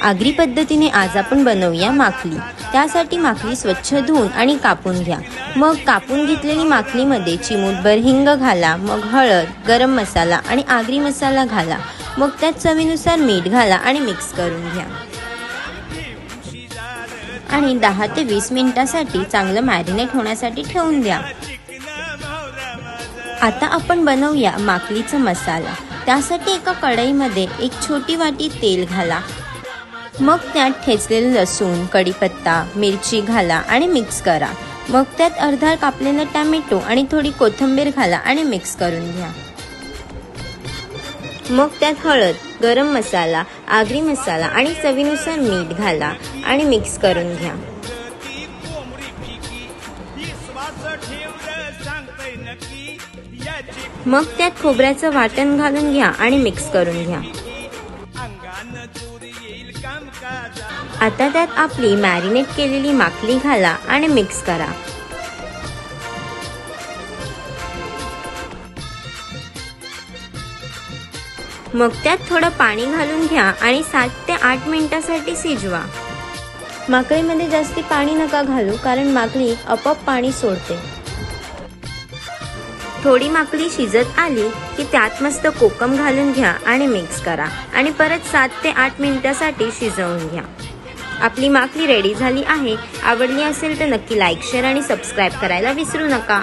आगरी पद्धतीने आज आपण बनवूया माखली। त्यासाठी माखली स्वच्छ धुवून आणि कापून घ्या। मग कापून घेतलेली माखलीमध्ये चिमूटभर हिंग घाला, मग हळद, गरम मसाला आणि आगरी मसाला घाला। मग त्यात चवीनुसार मीठ घाला आणि मिक्स करून घ्या आणि 10 ते 20 मिनिटांसाठी चांगलं मॅरिनेट होण्यासाठी ठेवून द्या। आता आपण बनवूया माखलीचा मसाला। त्यासाठी एका कढईमध्ये एक छोटी वाटी तेल घाला, मग त्यात ठेचलेले लसूण, कढीपत्ता, मिरची घाला आणि मिक्स करा। मग त्यात अर्धा कापलेला टोमॅटो आणि थोडी कोथिंबीर घाला आणि मिक्स करून घ्या। मग त्यात हळद, गरम मसाला, आगरी मसाला आणि चवीनुसार मीठ घाला आणि मिक्स करून घ्या। मग त्यात खोबऱ्याचं वाटण घालून घ्या आणि मिक्स करून घ्या। आता त्यात आपली मॅरिनेट केलेली माखली घाला आणि मिक्स करा। मग त्यात थोडं पाणी घालून घ्या आणि 7 ते 8 मिनिटांसाठी शिजवा। माखलीमध्ये जास्ती पाणी नका घालू, कारण माखली आपोआप पाणी सोडते। थोडी माखली शिजत आली की त्यात मस्त कोकम घालून घ्या आणि मिक्स करा आणि परत 7 ते 8 मिनिटांसाठी शिजवून घ्या। आपली माखली रेडी झाली आहे। आवडली असेल तर नक्की लाईक, शेअर आणि सबस्क्राईब करायला विसरू नका।